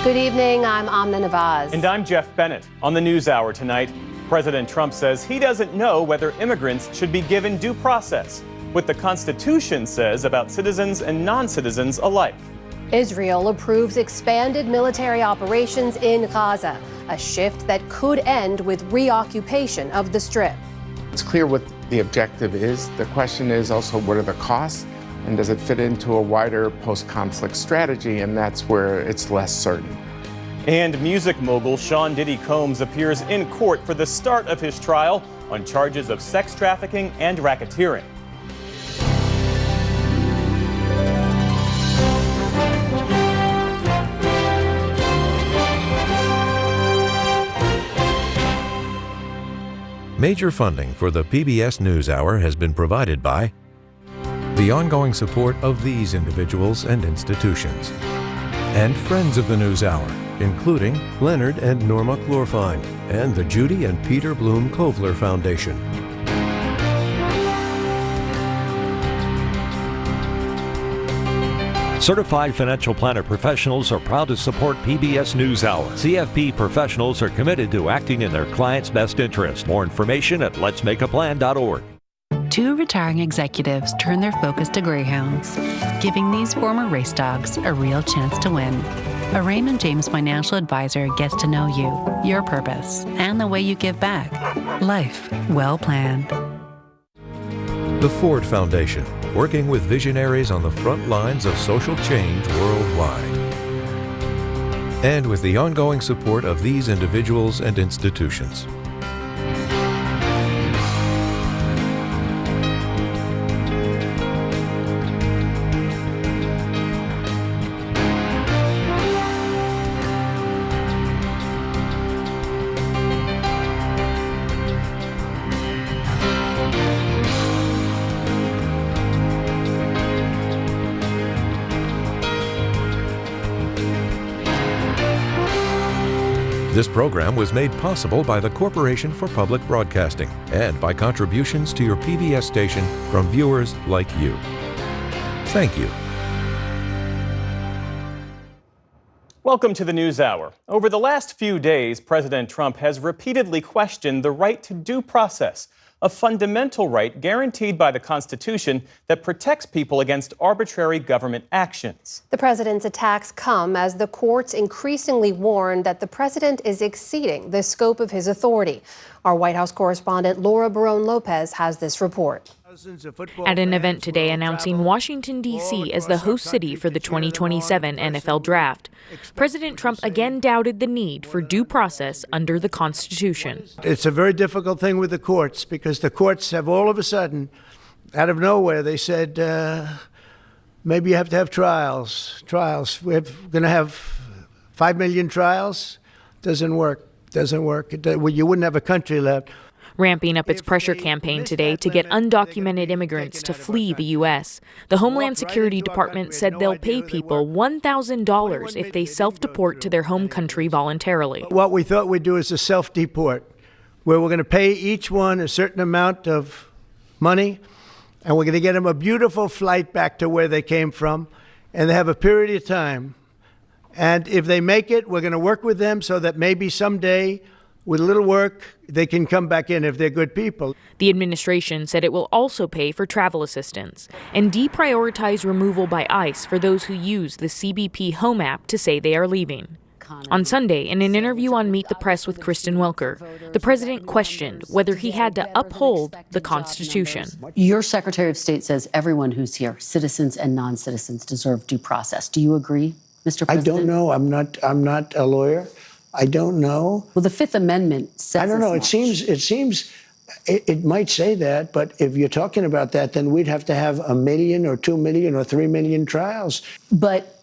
Good evening, I'm Amna Nawaz. And I'm Jeff Bennett. On the NewsHour tonight, President Trump says he doesn't know whether immigrants should be given due process, what the Constitution says about citizens and non-citizens alike. Israel approves expanded military operations in Gaza, a shift that could end with reoccupation of the Strip. It's clear what the objective is. The question is also, what are the costs? And does it fit into a wider post-conflict strategy? And that's where it's less certain. And music mogul Sean Diddy Combs appears in court for the start of his trial on charges of sex trafficking and racketeering. Major funding for the PBS NewsHour has been provided by the ongoing support of these individuals and institutions, and friends of the NewsHour, including Leonard and Norma Chlorfine, and the Judy and Peter Bloom Kovler Foundation. Certified financial planner professionals are proud to support PBS NewsHour. CFP professionals are committed to acting in their clients' best interest. More information at letsmakeaplan.org. Two retiring executives turn their focus to greyhounds, giving these former race dogs a real chance to win. A Raymond James financial advisor gets to know you, your purpose, and the way you give back. Life well planned. The Ford Foundation, working with visionaries on the front lines of social change worldwide. And with the ongoing support of these individuals and institutions. This program was made possible by the Corporation for Public Broadcasting and by contributions to your PBS station from viewers like you. Thank you. Welcome to the NewsHour. Over the last few days, President Trump has repeatedly questioned the right to due process, a fundamental right guaranteed by the Constitution that protects people against arbitrary government actions. The president's attacks come as the courts increasingly warn that the president is exceeding the scope of his authority. Our White House correspondent Laura Barone-Lopez has this report. At an event today announcing Washington, D.C. as the host city for the 2027 NFL Draft, President Trump again doubted the need for due process under the Constitution. It's a very difficult thing with the courts because the courts have all of a sudden, out of nowhere, they said, maybe you have to have trials. We're going to have 5 million trials. Doesn't work. You wouldn't have a country left. Ramping up its pressure campaign today to get undocumented immigrants to flee the U.S., the Homeland Security Department said they'll pay people $1,000 if they self-deport to their home country voluntarily. What we thought we'd do is a self-deport, where we're going to pay each one a certain amount of money, and we're going to get them a beautiful flight back to where they came from, and they have a period of time. And if they make it, we're going to work with them so that maybe someday, with a little work, they can come back in if they're good people. The administration said it will also pay for travel assistance and deprioritize removal by ICE for those who use the CBP Home app to say they are leaving. On Sunday, in an interview on Meet the Press with Kristen Welker, the president questioned whether he had to uphold the Constitution. Your Secretary of State says everyone who's here, citizens and non-citizens, deserve due process. Do you agree, Mr. President? I don't know. I'm not a lawyer. I don't know. Well, the Fifth Amendment says I don't know. It seems it might say that, but if you're talking about that, then we'd have to have 1 million or 2 million or 3 million trials. But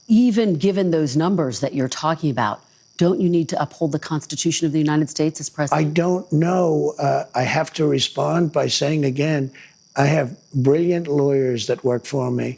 even given those numbers that you're talking about, don't you need to uphold the Constitution of the United States as president? I don't know. I have to respond by saying again, I have brilliant lawyers that work for me,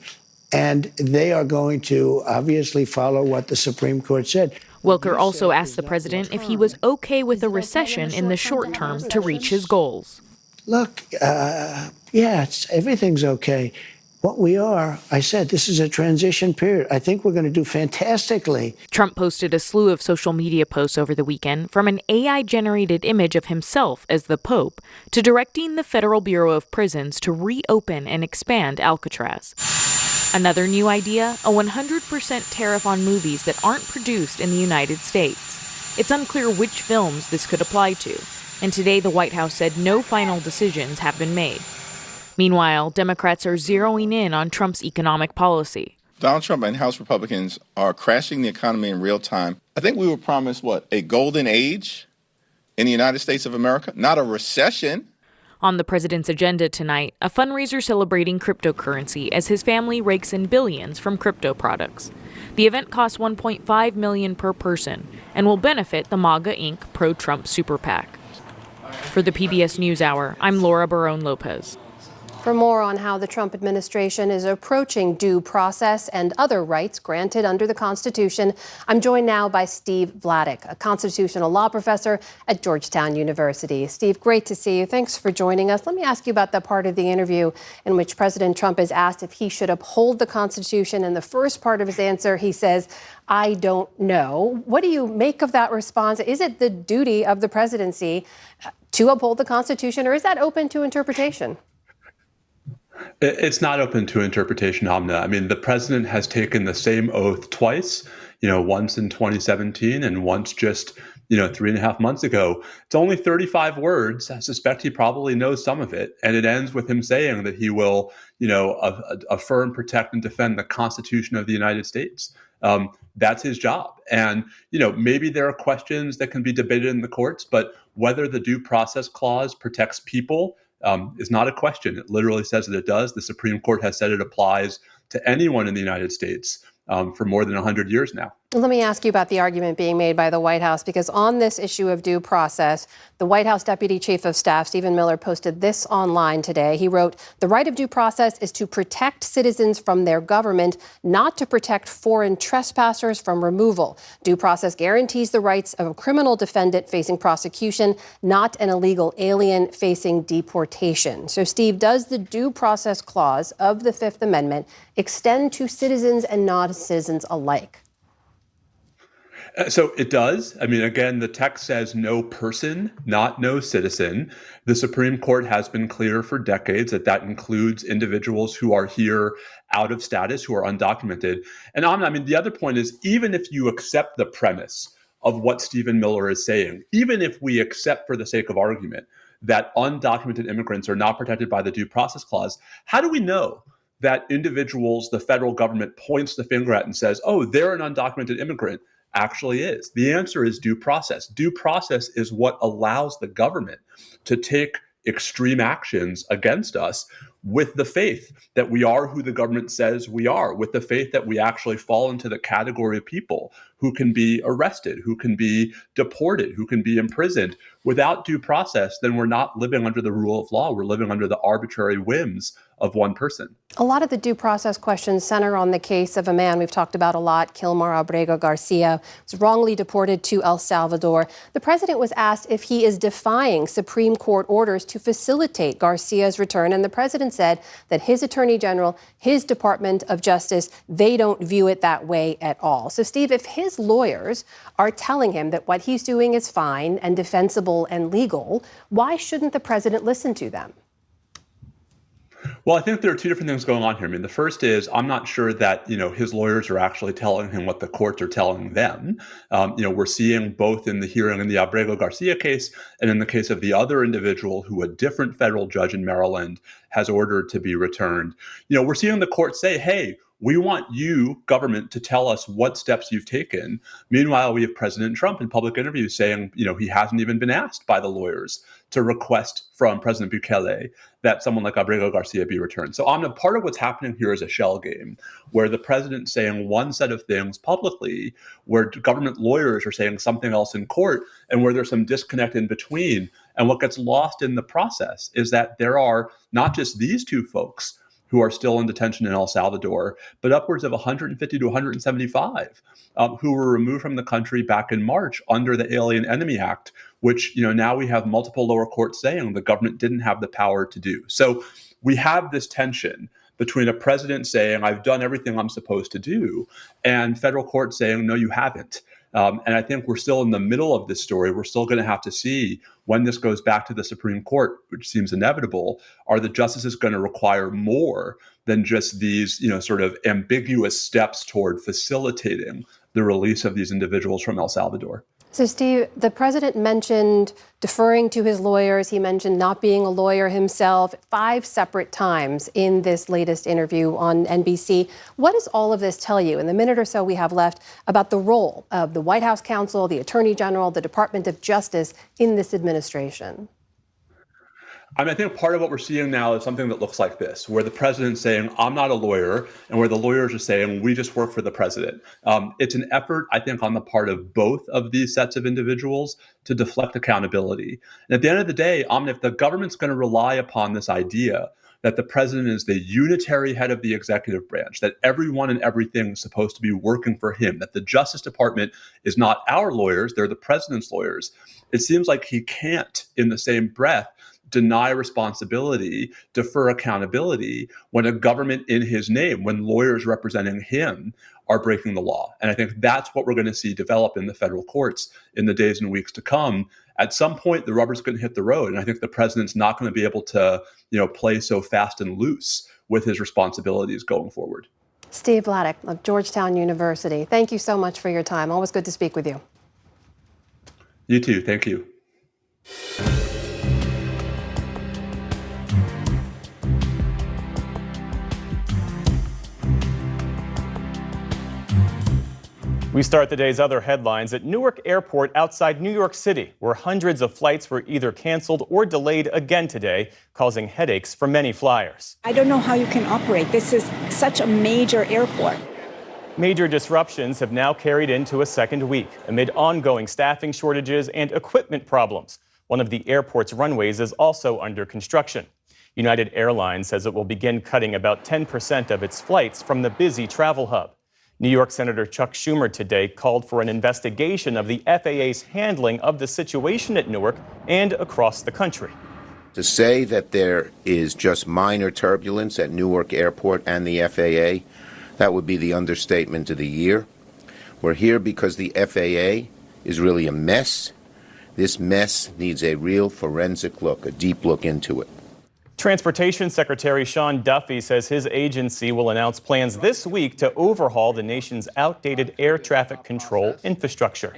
and they are going to obviously follow what the Supreme Court said. Welker also asked the president if he was okay with a recession in the short term to reach his goals. Look, everything's okay. what we are, I said, this is a transition period. I think we're going to do fantastically. Trump posted a slew of social media posts over the weekend, from an AI-generated image of himself as the Pope to directing the Federal Bureau of Prisons to reopen and expand Alcatraz. Another new idea, a 100% tariff on movies that aren't produced in the United States. It's unclear which films this could apply to, and today the White House said no final decisions have been made. Meanwhile, Democrats are zeroing in on Trump's economic policy. Donald Trump and House Republicans are crashing the economy in real time. I think we were promised, a golden age in the United States of America, not a recession. On the president's agenda tonight, a fundraiser celebrating cryptocurrency as his family rakes in billions from crypto products. The event costs $1.5 million per person and will benefit the MAGA Inc. pro-Trump super PAC. For the PBS NewsHour, I'm Laura Barone-Lopez. For more on how the Trump administration is approaching due process and other rights granted under the Constitution, I'm joined now by Steve Vladeck, a constitutional law professor at Georgetown University. Steve, great to see you. Thanks for joining us. Let me ask you about the part of the interview in which President Trump is asked if he should uphold the Constitution. In the first part of his answer, he says, "I don't know." What do you make of that response? Is it the duty of the presidency to uphold the Constitution, or is that open to interpretation? It's not open to interpretation, Amna. I mean, the president has taken the same oath twice, once in 2017 and once just, 3.5 months ago. It's only 35 words. I suspect he probably knows some of it. And it ends with him saying that he will, affirm, protect, and defend the Constitution of the United States. That's his job. And, maybe there are questions that can be debated in the courts, but whether the due process clause protects people is not a question. It literally says that it does. The Supreme Court has said it applies to anyone in the United States for more than 100 years now. Let me ask you about the argument being made by the White House, because on this issue of due process, the White House Deputy Chief of Staff, Stephen Miller, posted this online today. He wrote, "The right of due process is to protect citizens from their government, not to protect foreign trespassers from removal. Due process guarantees the rights of a criminal defendant facing prosecution, not an illegal alien facing deportation." So, Steve, does the due process clause of the Fifth Amendment extend to citizens and non-citizens alike? So it does. I mean, again, the text says no person, not no citizen. The Supreme Court has been clear for decades that that includes individuals who are here out of status, who are undocumented. And the other point is, even if you accept the premise of what Stephen Miller is saying, even if we accept for the sake of argument that undocumented immigrants are not protected by the due process clause, how do we know that individuals the federal government points the finger at and says, oh, they're an undocumented immigrant, actually is? The answer is due process. Due process is what allows the government to take extreme actions against us with the faith that we are who the government says we are, with the faith that we actually fall into the category of people who can be arrested, who can be deported, who can be imprisoned. Without due process, then we're not living under the rule of law. We're living under the arbitrary whims of one person. A lot of the due process questions center on the case of a man we've talked about a lot, Kilmar Abrego Garcia, was wrongly deported to El Salvador. The president was asked if he is defying Supreme Court orders to facilitate Garcia's return, and the president said that his attorney general, his Department of Justice, they don't view it that way at all. So, Steve, if his lawyers are telling him that what he's doing is fine and defensible and legal, why shouldn't the president listen to them? Well, I think there are two different things going on here. I mean, the first is I'm not sure that, his lawyers are actually telling him what the courts are telling them. We're seeing both in the hearing in the Abrego Garcia case and in the case of the other individual who a different federal judge in Maryland has ordered to be returned. We're seeing the court say, hey, we want you, government, to tell us what steps you've taken. Meanwhile, we have President Trump in public interviews saying, he hasn't even been asked by the lawyers to request from President Bukele that someone like Abrego Garcia be returned. So, Amna, part of what's happening here is a shell game where the president's saying one set of things publicly, where government lawyers are saying something else in court, and where there's some disconnect in between. And what gets lost in the process is that there are not just these two folks who are still in detention in El Salvador, but upwards of 150 to 175 who were removed from the country back in March under the Alien Enemy Act, which now we have multiple lower courts saying the government didn't have the power to do. So we have this tension between a president saying, I've done everything I'm supposed to do, and federal court saying, no, you haven't. And I think we're still in the middle of this story. We're still going to have to see when this goes back to the Supreme Court, which seems inevitable. Are the justices going to require more than just these, sort of ambiguous steps toward facilitating the release of these individuals from El Salvador? So, Steve, the president mentioned deferring to his lawyers. He mentioned not being a lawyer himself 5 separate times in this latest interview on NBC. What does all of this tell you in the minute or so we have left about the role of the White House counsel, the Attorney General, the Department of Justice in this administration? I think part of what we're seeing now is something that looks like this, where the president's saying, I'm not a lawyer, and where the lawyers are saying, we just work for the president. It's an effort, I think, on the part of both of these sets of individuals to deflect accountability. And at the end of the day, if the government's going to rely upon this idea that the president is the unitary head of the executive branch, that everyone and everything is supposed to be working for him, that the Justice Department is not our lawyers, they're the president's lawyers, it seems like he can't, in the same breath, deny responsibility, defer accountability when a government in his name, when lawyers representing him are breaking the law. And I think that's what we're going to see develop in the federal courts in the days and weeks to come. At some point, the rubber's going to hit the road. And I think the president's not going to be able to, play so fast and loose with his responsibilities going forward. Steve Vladeck of Georgetown University, thank you so much for your time. Always good to speak with you. You too. Thank you. We start the day's other headlines at Newark Airport outside New York City, where hundreds of flights were either canceled or delayed again today, causing headaches for many flyers. I don't know how you can operate. This is such a major airport. Major disruptions have now carried into a second week amid ongoing staffing shortages and equipment problems. One of the airport's runways is also under construction. United Airlines says it will begin cutting about 10% of its flights from the busy travel hub. New York Senator Chuck Schumer today called for an investigation of the FAA's handling of the situation at Newark and across the country. To say that there is just minor turbulence at Newark Airport and the FAA, that would be the understatement of the year. We're here because the FAA is really a mess. This mess needs a real forensic look, a deep look into it. Transportation Secretary Sean Duffy says his agency will announce plans this week to overhaul the nation's outdated air traffic control infrastructure.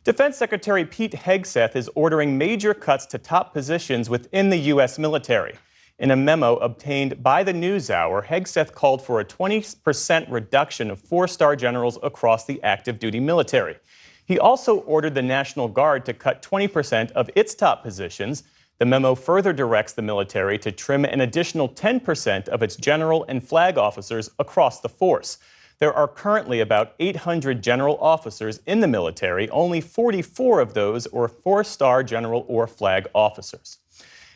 Defense Secretary Pete Hegseth is ordering major cuts to top positions within the U.S. military. In a memo obtained by the NewsHour, Hegseth called for a 20% reduction of 4-star generals across the active duty military. He also ordered the National Guard to cut 20% of its top positions. The memo further directs the military to trim an additional 10% of its general and flag officers across the force. There are currently about 800 general officers in the military. Only 44 of those are 4-star general or flag officers.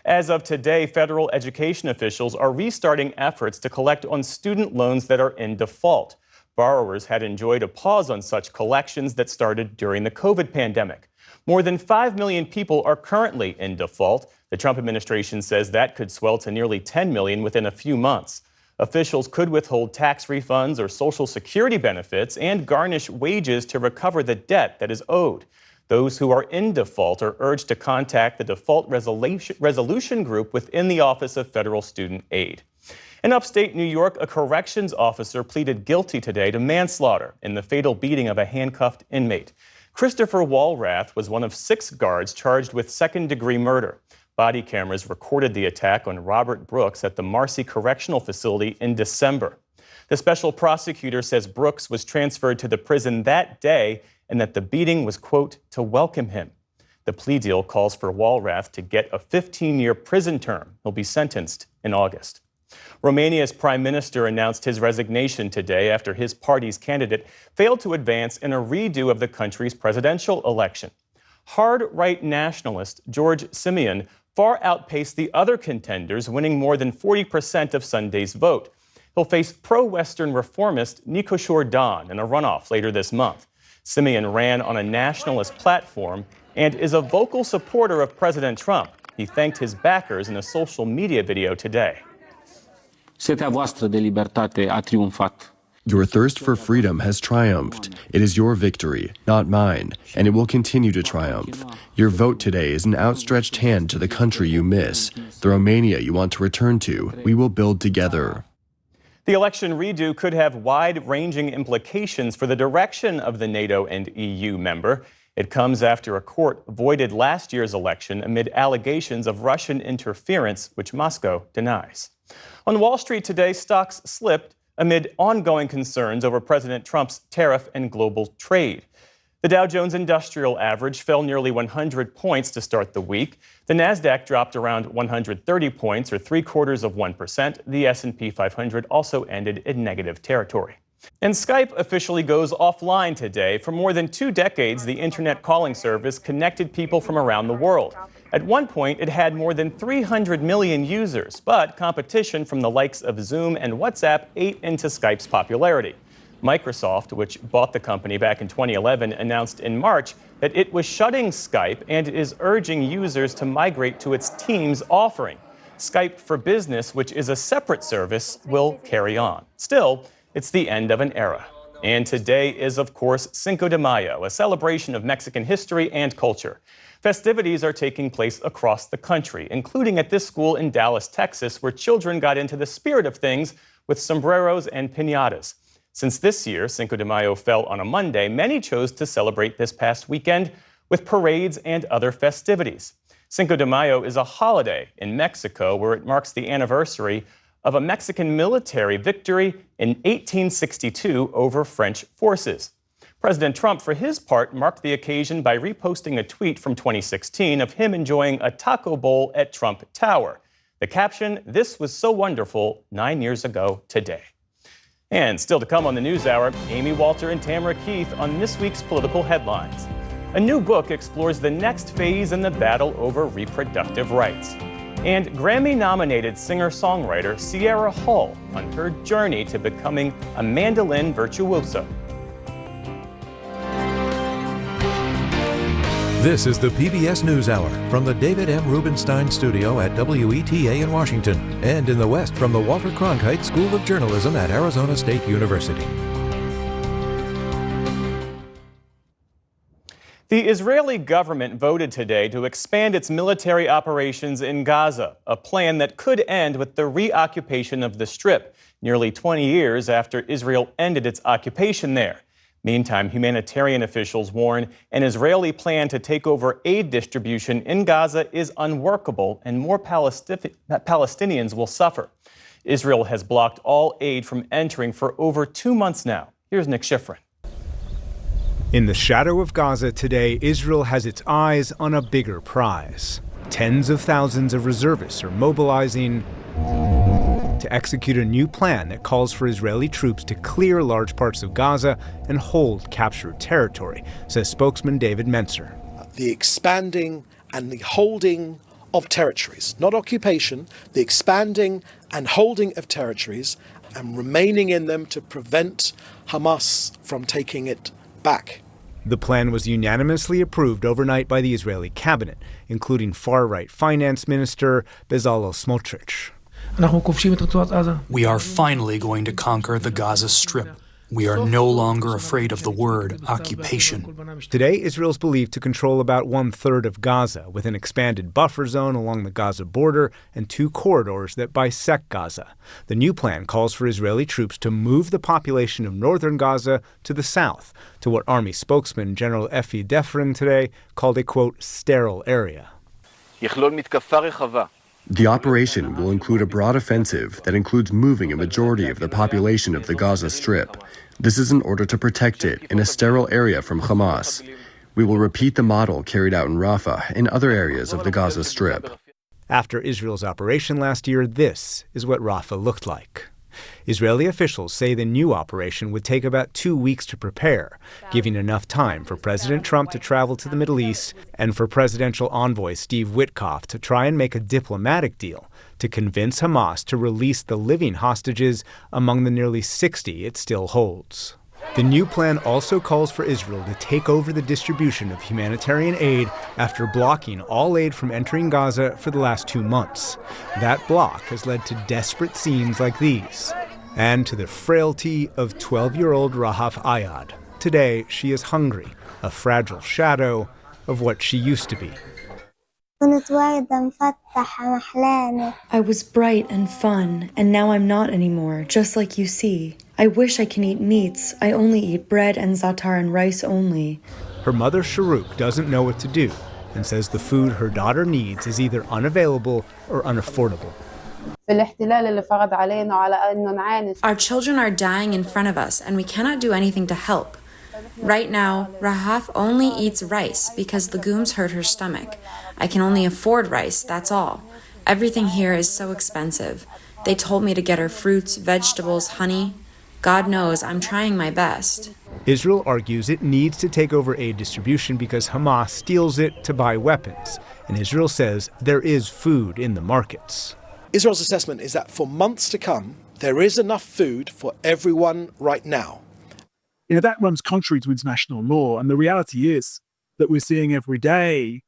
As of today, federal education officials are restarting efforts to collect on student loans that are in default. Borrowers had enjoyed a pause on such collections that started during the COVID pandemic. More than 5 million people are currently in default. The Trump administration says that could swell to nearly 10 million within a few months. Officials could withhold tax refunds or Social Security benefits and garnish wages to recover the debt that is owed. Those who are in default are urged to contact the Default Resolution Group within the Office of Federal Student Aid. In upstate New York, a corrections officer pleaded guilty today to manslaughter in the fatal beating of a handcuffed inmate. Christopher Walrath was one of 6 guards charged with second-degree murder. Body cameras recorded the attack on Robert Brooks at the Marcy Correctional Facility in December. The special prosecutor says Brooks was transferred to the prison that day and that the beating was, quote, to welcome him. The plea deal calls for Walrath to get a 15-year prison term. He'll be sentenced in August. Romania's prime minister announced his resignation today after his party's candidate failed to advance in a redo of the country's presidential election. Hard-right nationalist George Simion far outpaced the other contenders, winning more than 40% of Sunday's vote. He'll face pro-Western reformist Nicoșor Dan in a runoff later this month. Simion ran on a nationalist platform and is a vocal supporter of President Trump. He thanked his backers in a social media video today. Setea voastră de libertate a triumfat. Your thirst for freedom has triumphed. It is your victory, not mine, and it will continue to triumph. Your vote today is an outstretched hand to the country you miss, the Romania you want to return to. We will build together. The election redo could have wide-ranging implications for the direction of the NATO and EU member. It comes after a court voided last year's election amid allegations of Russian interference, which Moscow denies. On Wall Street today, stocks slipped amid ongoing concerns over President Trump's tariff and global trade. The Dow Jones Industrial Average fell nearly 100 points to start the week. The Nasdaq dropped around 130 points, or 0.75%. The S&P 500 also ended in negative territory. And Skype officially goes offline today. For more than 2 decades, the internet calling service connected people from around the world. At one point, it had more than 300 million users, but competition from the likes of Zoom and WhatsApp ate into Skype's popularity. Microsoft, which bought the company back in 2011, announced in March that it was shutting Skype and is urging users to migrate to its Teams offering. Skype for Business, which is a separate service, will carry on. Still, it's the end of an era. And today is, of course, Cinco de Mayo, a celebration of Mexican history and culture. Festivities are taking place across the country, including at this school in Dallas, Texas, where children got into the spirit of things with sombreros and piñatas. Since this year, Cinco de Mayo fell on a Monday, many chose to celebrate this past weekend with parades and other festivities. Cinco de Mayo is a holiday in Mexico where it marks the anniversary of a Mexican military victory in 1862 over French forces. President Trump, for his part, marked the occasion by reposting a tweet from 2016 of him enjoying a taco bowl at Trump Tower. The caption, "This was so wonderful 9 years ago today." And still to come on the NewsHour, Amy Walter and Tamara Keith on this week's political headlines. A new book explores the next phase in the battle over reproductive rights. And Grammy-nominated singer-songwriter Sierra Hull on her journey to becoming a mandolin virtuoso. This is the PBS NewsHour from the David M. Rubenstein Studio at WETA in Washington, and in the West from the Walter Cronkite School of Journalism at Arizona State University. The Israeli government voted today to expand its military operations in Gaza, a plan that could end with the reoccupation of the Strip, nearly 20 years after Israel ended its occupation there. Meantime, humanitarian officials warn an Israeli plan to take over aid distribution in Gaza is unworkable and more Palestinians will suffer. Israel has blocked all aid from entering for over 2 months now. Here's Nick Schifrin. In the shadow of Gaza today, Israel has its eyes on a bigger prize. Tens of thousands of reservists are mobilizing to execute a new plan that calls for Israeli troops to clear large parts of Gaza and hold captured territory, says spokesman David Mencer. The expanding and the holding of territories, not occupation, the expanding and holding of territories and remaining in them to prevent Hamas from taking it back. The plan was unanimously approved overnight by the Israeli cabinet, including far-right finance minister Bezalel Smotrich. We are finally going to conquer the Gaza Strip. We are no longer afraid of the word occupation. Today, Israel is believed to control about 1/3 of Gaza, with an expanded buffer zone along the Gaza border and 2 corridors that bisect Gaza. The new plan calls for Israeli troops to move the population of northern Gaza to the south, to what Army spokesman General Efi Defrin today called a, quote, sterile area. The operation will include a broad offensive that includes moving a majority of the population of the Gaza Strip. This is in order to protect it in a sterile area from Hamas. We will repeat the model carried out in Rafah and other areas of the Gaza Strip. After Israel's operation last year, this is what Rafah looked like. Israeli officials say the new operation would take about 2 weeks to prepare, giving enough time for President Trump to travel to the Middle East and for presidential envoy Steve Witkoff to try and make a diplomatic deal to convince Hamas to release the living hostages among the nearly 60 it still holds. The new plan also calls for Israel to take over the distribution of humanitarian aid after blocking all aid from entering Gaza for the last 2 months. That block has led to desperate scenes like these, and to the frailty of 12-year-old Rahaf Ayad. Today, she is hungry, a fragile shadow of what she used to be. I was bright and fun, and now I'm not anymore, just like you see. I wish I can eat meats. I only eat bread and za'atar and rice only. Her mother, Sharuk, doesn't know what to do and says the food her daughter needs is either unavailable or unaffordable. Our children are dying in front of us, and we cannot do anything to help. Right now, Rahaf only eats rice because legumes hurt her stomach. I can only afford rice, that's all. Everything here is so expensive. They told me to get her fruits, vegetables, honey. God knows, I'm trying my best. Israel argues it needs to take over aid distribution because Hamas steals it to buy weapons. And Israel says there is food in the markets. Israel's assessment is that for months to come, there is enough food for everyone right now. That runs contrary to international law. And the reality is that we're seeing every day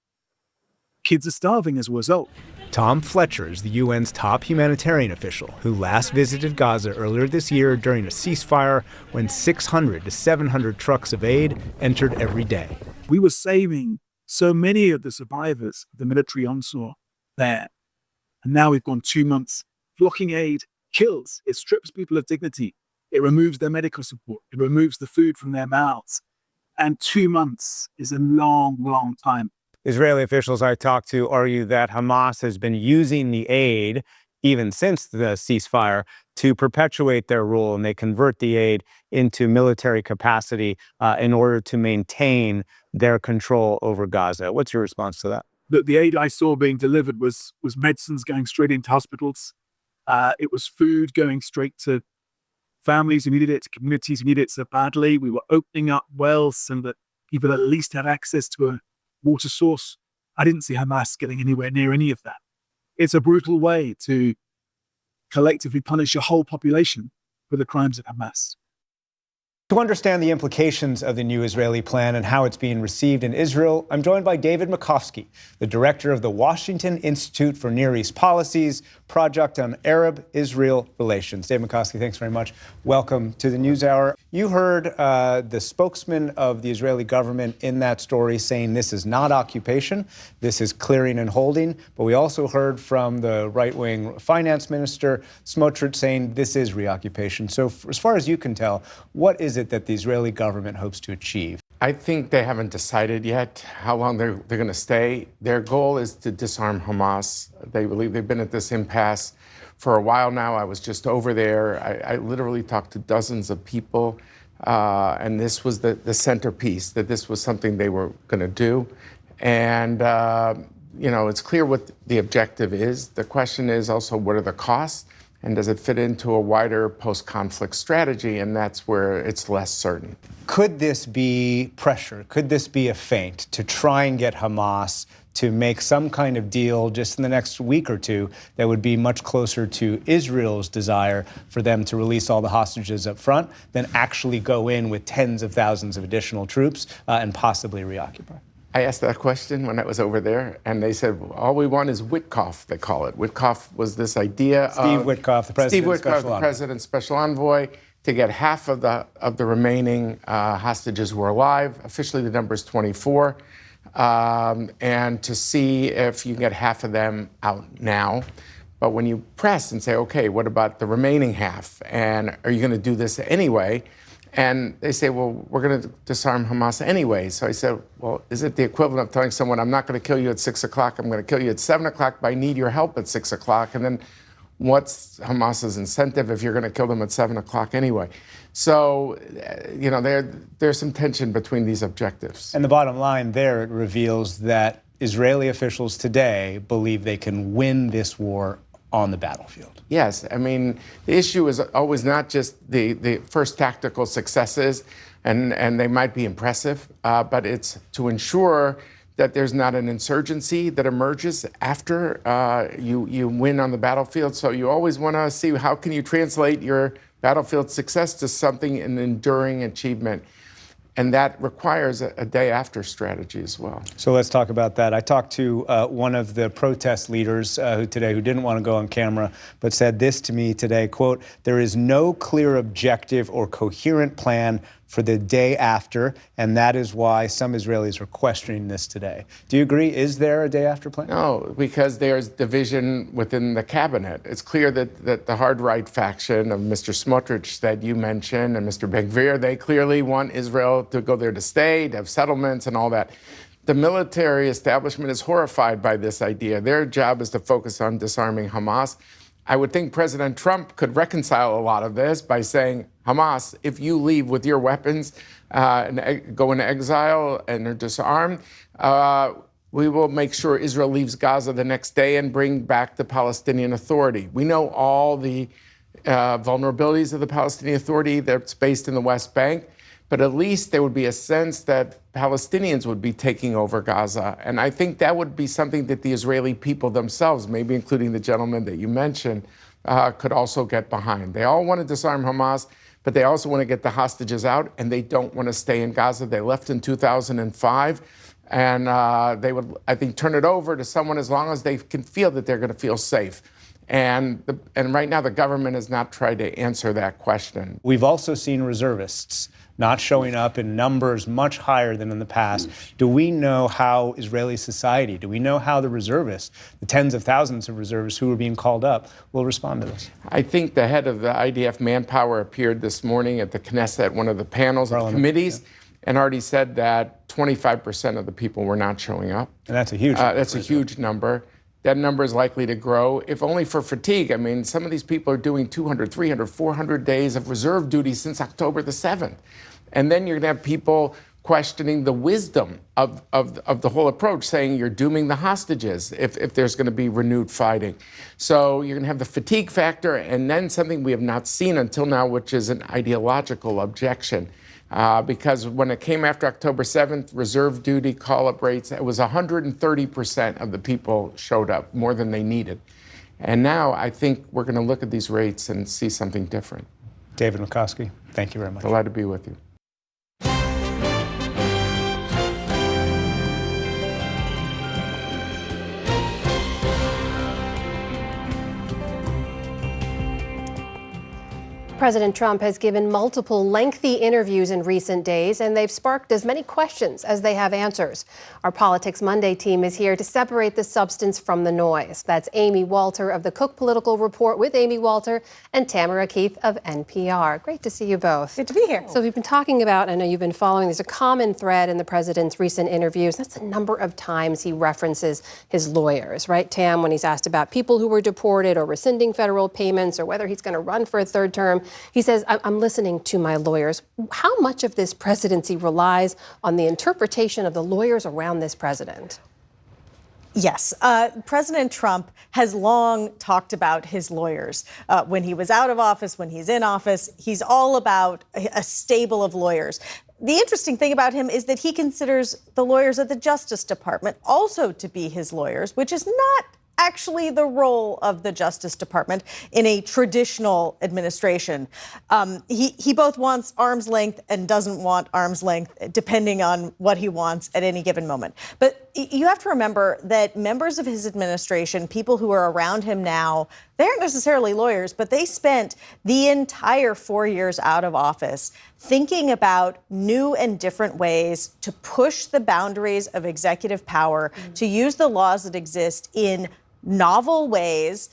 kids are starving as a result. Tom Fletcher is the UN's top humanitarian official who last visited Gaza earlier this year during a ceasefire when 600 to 700 trucks of aid entered every day. We were saving so many of the survivors of the military onslaught there. And now we've gone 2 months. Blocking aid kills. It strips people of dignity. It removes their medical support. It removes the food from their mouths. And 2 months is a long, long time. Israeli officials I talked to argue that Hamas has been using the aid, even since the ceasefire, to perpetuate their rule, and they convert the aid into military capacity in order to maintain their control over Gaza. What's your response to that? The aid I saw being delivered was medicines going straight into hospitals. It was food going straight to families who needed it, to communities who needed it so badly. We were opening up wells so that people at least had access to a water source. I didn't see Hamas getting anywhere near any of that. It's a brutal way to collectively punish a whole population for the crimes of Hamas. To understand the implications of the new Israeli plan and how it's being received in Israel, I'm joined by David Makovsky, the director of the Washington Institute for Near East Policy's Project on Arab-Israel Relations. David Makovsky, thanks very much. Welcome to the NewsHour. You heard the spokesman of the Israeli government in that story saying this is not occupation, this is clearing and holding. But we also heard from the right-wing finance minister, Smotrich, saying this is reoccupation. So as far as you can tell, what is it that the Israeli government hopes to achieve? I think they haven't decided yet how long they're going to stay. Their goal is to disarm Hamas. They believe they've been at this impasse for a while now. I was just over there. I literally talked to dozens of people, and this was the centerpiece, that this was something they were going to do. And, it's clear what the objective is. The question is also, what are the costs? And does it fit into a wider post-conflict strategy? And that's where it's less certain. Could this be pressure? Could this be a feint to try and get Hamas to make some kind of deal just in the next week or two that would be much closer to Israel's desire for them to release all the hostages up front than actually go in with tens of thousands of additional troops and possibly reoccupy? I asked that question when I was over there, and they said, all we want is Witkoff, they call it. Witkoff was this idea Steve Witkoff, the president's special envoy, to get half of the remaining hostages who are alive. Officially, the number is 24. And to see if you can get half of them out now. But when you press and say, okay, what about the remaining half? And are you going to do this anyway? And they say, well, we're going to disarm Hamas anyway. So I said, well, is it the equivalent of telling someone, I'm not going to kill you at 6 o'clock, I'm going to kill you at 7 o'clock, but I need your help at 6 o'clock? And then what's Hamas's incentive if you're going to kill them at 7 o'clock anyway? So, there's some tension between these objectives. And the bottom line there, it reveals that Israeli officials today believe they can win this war on the battlefield. Yes, the issue is always not just the first tactical successes, and they might be impressive, but it's to ensure that there's not an insurgency that emerges after you win on the battlefield. So you always want to see how can you translate your battlefield success to something, an enduring achievement. And that requires a day after strategy as well. So let's talk about that. I talked to one of the protest leaders who didn't want to go on camera, but said this to me today, quote, "There is no clear objective or coherent plan for the day after, and that is why some Israelis are questioning this today." Do you agree? Is there a day after plan? No, because there's division within the cabinet. It's clear that the hard right faction of Mr. Smotrich that you mentioned and Mr. Ben-Gvir, they clearly want Israel to go there to stay, to have settlements and all that. The military establishment is horrified by this idea. Their job is to focus on disarming Hamas. I would think President Trump could reconcile a lot of this by saying, Hamas, if you leave with your weapons and go into exile and are disarmed, we will make sure Israel leaves Gaza the next day and bring back the Palestinian Authority. We know all the vulnerabilities of the Palestinian Authority that's based in the West Bank, but at least there would be a sense that Palestinians would be taking over Gaza. And I think that would be something that the Israeli people themselves, maybe including the gentleman that you mentioned, could also get behind. They all want to disarm Hamas, but they also want to get the hostages out, and they don't want to stay in Gaza. They left in 2005, and they would, I think, turn it over to someone as long as they can feel that they're going to feel safe. And right now, the government has not tried to answer that question. We've also seen reservists not showing up in numbers much higher than in the past. Do we know how Israeli society, do we know how the reservists, the tens of thousands of reservists who are being called up, will respond to this? I think the head of the IDF manpower appeared this morning at the Knesset, one of the panels of committees, and already said that 25% of the people were not showing up. And that's a huge number. That's a huge number. That number is likely to grow, if only for fatigue. I mean, some of these people are doing 200, 300, 400 days of reserve duty since October the 7th. And then you're going to have people questioning the wisdom of the whole approach, saying you're dooming the hostages if there's going to be renewed fighting. So you're going to have the fatigue factor, and then something we have not seen until now, which is an ideological objection. Because when it came after October 7th, reserve duty call-up rates, it was 130% of the people showed up, more than they needed. And now I think we're going to look at these rates and see something different. David Makovsky, thank you very much. Delighted to be with you. President Trump has given multiple lengthy interviews in recent days, and they've sparked as many questions as they have answers. Our Politics Monday team is here to separate the substance from the noise. That's Amy Walter of the Cook Political Report with Amy Walter and Tamara Keith of NPR. Great to see you both. Good to be here. So we've been talking about, I know you've been following, there's a common thread in the president's recent interviews. That's the number of times he references his lawyers, right, Tam, when he's asked about people who were deported or rescinding federal payments or whether he's going to run for a third term. He says, I'm listening to my lawyers. How much of this presidency relies on the interpretation of the lawyers around this president? Yes. President Trump has long talked about his lawyers. When he was out of office, when he's in office, he's all about a stable of lawyers. The interesting thing about him is that he considers the lawyers at the Justice Department also to be his lawyers, which is not actually the role of the Justice Department in a traditional administration. He both wants arm's length and doesn't want arm's length, depending on what he wants at any given moment. But you have to remember that members of his administration, people who are around him now, they aren't necessarily lawyers, but they spent the entire 4 years out of office thinking about new and different ways to push the boundaries of executive power, to use the laws that exist in novel ways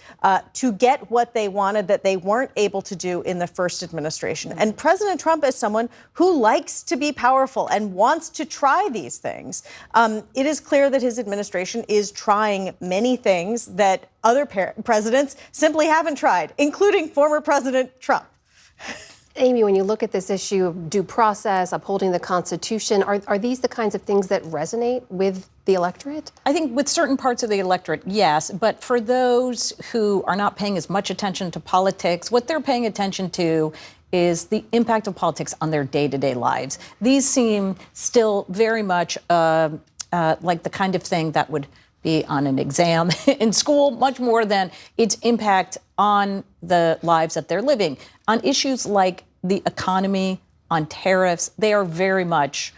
to get what they wanted that they weren't able to do in the first administration. And President Trump is someone who likes to be powerful and wants to try these things. It is clear that his administration is trying many things that other presidents simply haven't tried, including former President Trump. Amy, when you look at this issue of due process, upholding the Constitution, are these the kinds of things that resonate with the electorate? I think with certain parts of the electorate, yes. But for those who are not paying as much attention to politics, what they're paying attention to is the impact of politics on their day-to-day lives. These seem still very much like the kind of thing that would be on an exam in school, much more than its impact on the lives that they're living. On issues like the economy, on tariffs, they are very much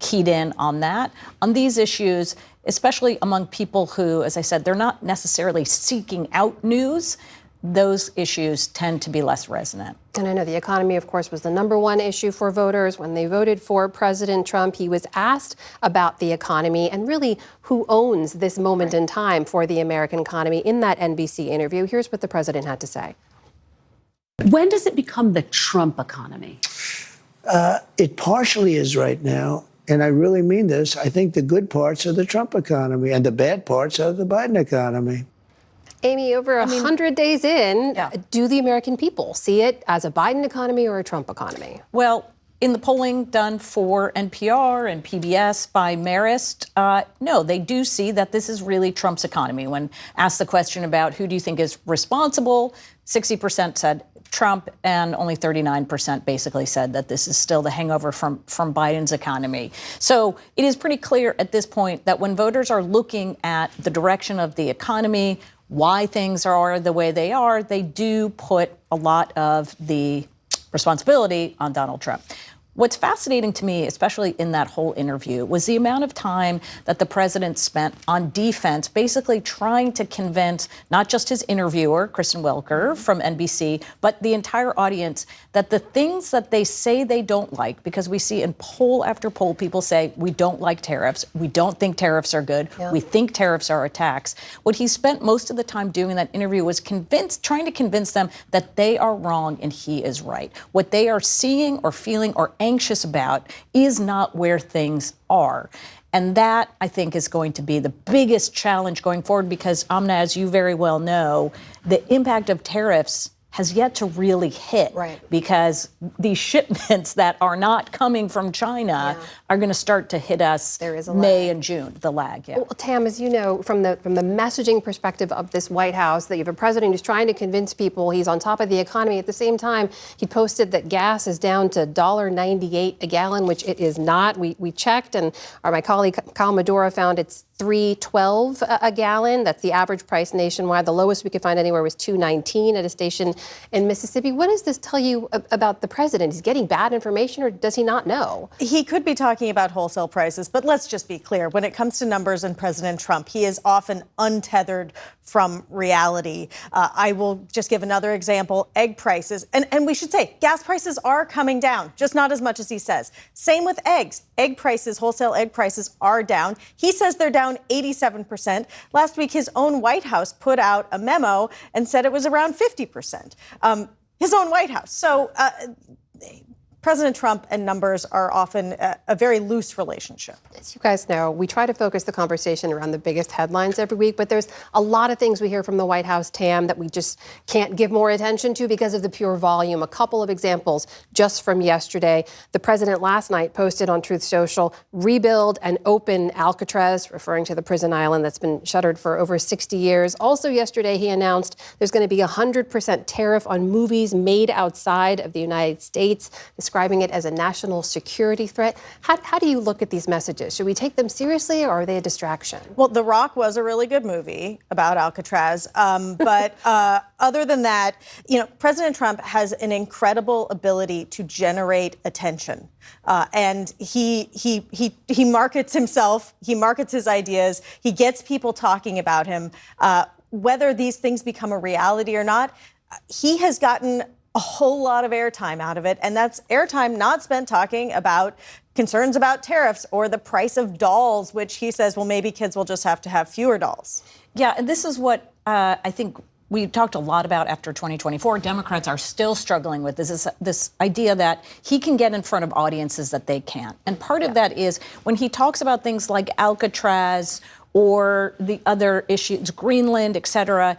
keyed in on that. On these issues, especially among people who, as I said, they're not necessarily seeking out news, those issues tend to be less resonant. And I know the economy, of course, was the #1 issue for voters. When they voted for President Trump, he was asked about the economy and really who owns this moment in time for the American economy in that NBC interview. Here's what the president had to say. When does it become the Trump economy? It partially is right now. And I really mean this. I think the good parts are the Trump economy and the bad parts are the Biden economy. Amy, over 100 days in, do the American people see it as a Biden economy or a Trump economy? Well, in the polling done for NPR and PBS by Marist, no, they do see that this is really Trump's economy. When asked the question about who do you think is responsible, 60% said Trump, and only 39% basically said that this is still the hangover from Biden's economy. So it is pretty clear at this point that when voters are looking at the direction of the economy, why things are the way they are, they do put a lot of the responsibility on Donald Trump. What's fascinating to me, especially in that whole interview, was the amount of time that the president spent on defense, basically trying to convince not just his interviewer, Kristen Welker from NBC, but the entire audience that the things that they say they don't like, because we see in poll after poll, people say, we don't like tariffs, we don't think tariffs are good, we think tariffs are a tax. What he spent most of the time doing in that interview was trying to convince them that they are wrong and he is right. What they are seeing or feeling or anxious about is not where things are. And that, I think, is going to be the biggest challenge going forward because, Amna, as you very well know, the impact of tariffs has yet to really hit because these shipments that are not coming from China are going to start to hit us May and June, the lag. Well, Tam, as you know, from the messaging perspective of this White House, that you have a president who's trying to convince people he's on top of the economy. At the same time, he posted that gas is down to $1.98 a gallon, which it is not. We checked, and my colleague Kyle Medora found it's $3.12 a gallon. That's the average price nationwide. The lowest we could find anywhere was $2.19 at a station in Mississippi. What does this tell you about the president? He's getting bad information, or does he not know? He could be talking about wholesale prices, but let's just be clear. When it comes to numbers and President Trump, he is often untethered from reality. I will just give another example. Egg prices, and we should say gas prices are coming down, just not as much as he says. Same with eggs. Egg prices, wholesale egg prices are down. He says they're down 87%. Last week, his own White House put out a memo and said it was around 50%. His own White House. So President Trump and numbers are often a very loose relationship. As you guys know, we try to focus the conversation around the biggest headlines every week, but there's a lot of things we hear from the White House, Tam, that we just can't give more attention to because of the pure volume. A couple of examples just from yesterday. The president last night posted on Truth Social, rebuild and open Alcatraz, referring to the prison island that's been shuttered for over 60 years. Also yesterday, he announced there's going to be a 100% tariff on movies made outside of the United States, describing it as a national security threat. How do you look at these messages? Should we take them seriously, or are they a distraction? Well, The Rock was a really good movie about Alcatraz. But other than that, President Trump has an incredible ability to generate attention. And he markets himself, he markets his ideas, he gets people talking about him. Whether these things become a reality or not, he has gotten a whole lot of airtime out of it, and that's airtime not spent talking about concerns about tariffs or the price of dolls, which he says, well, maybe kids will just have to have fewer dolls. Yeah, and this is what I think we talked a lot about after 2024. Democrats are still struggling with this idea that he can get in front of audiences that they can't. And part of that is when he talks about things like Alcatraz or the other issues, Greenland, et cetera,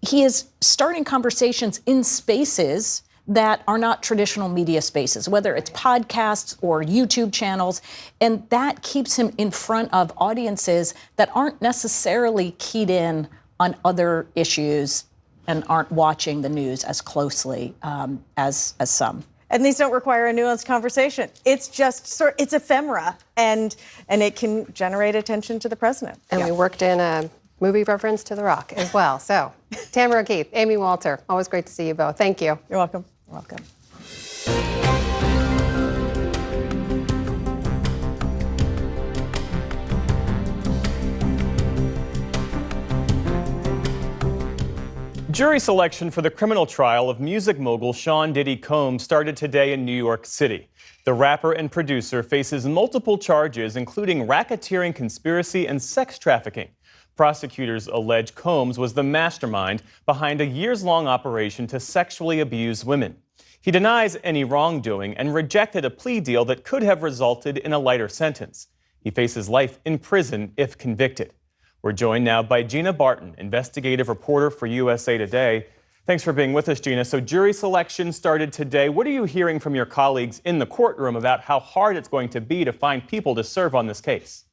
he is starting conversations in spaces that are not traditional media spaces, whether it's podcasts or YouTube channels. And that keeps him in front of audiences that aren't necessarily keyed in on other issues and aren't watching the news as closely as some. and these don't require a nuanced conversation. It's just it's ephemera, and it can generate attention to the president. And we worked in a movie reference to The Rock as well. So, Tamara Keith, Amy Walter, always great to see you both. Thank you. You're welcome. You're welcome. Jury selection for the criminal trial of music mogul Sean Diddy Combs started today in New York City. The rapper and producer faces multiple charges, including racketeering, conspiracy, and sex trafficking. Prosecutors allege Combs was the mastermind behind a years-long operation to sexually abuse women. He denies any wrongdoing and rejected a plea deal that could have resulted in a lighter sentence. He faces life in prison if convicted. We're joined now by Gina Barton, investigative reporter for USA Today. Thanks for being with us, Gina. So jury selection started today. What are you hearing from your colleagues in the courtroom about how hard it's going to be to find people to serve on this case?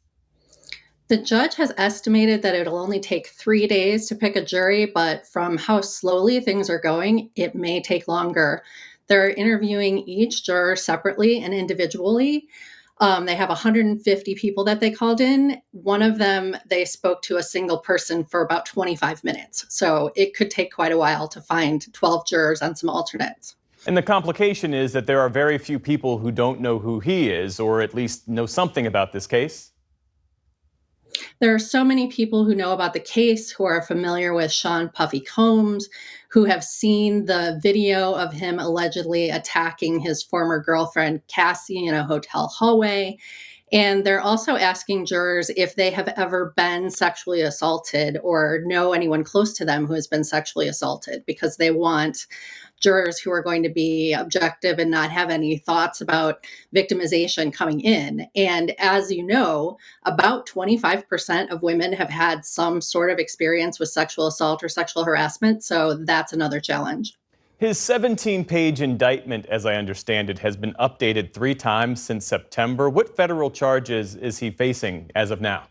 The judge has estimated that it'll only take 3 days to pick a jury, but from how slowly things are going, it may take longer. They're interviewing each juror separately and individually. They have 150 people that they called in. One of them, they spoke to a single person for about 25 minutes. So it could take quite a while to find 12 jurors and some alternates. And the complication is that there are very few people who don't know who he is, or at least know something about this case. There are so many people who know about the case, who are familiar with Sean Puffy Combs, who have seen the video of him allegedly attacking his former girlfriend, Cassie, in a hotel hallway. And they're also asking jurors if they have ever been sexually assaulted or know anyone close to them who has been sexually assaulted, because they want jurors who are going to be objective and not have any thoughts about victimization coming in. And as you know, about 25% of women have had some sort of experience with sexual assault or sexual harassment. So that's another challenge. His 17-page indictment, as I understand it, has been updated 3 times since September. What federal charges is he facing as of now?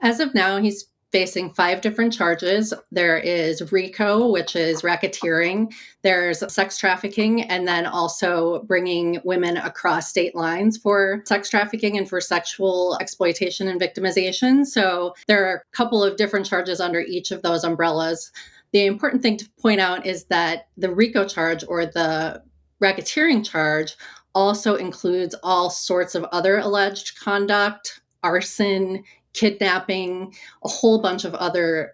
As of now, he's facing 5 different charges. There is RICO, which is racketeering. There's sex trafficking, and then also bringing women across state lines for sex trafficking and for sexual exploitation and victimization. So there are a couple of different charges under each of those umbrellas. The important thing to point out is that the RICO charge, or the racketeering charge, also includes all sorts of other alleged conduct, arson, kidnapping, a whole bunch of other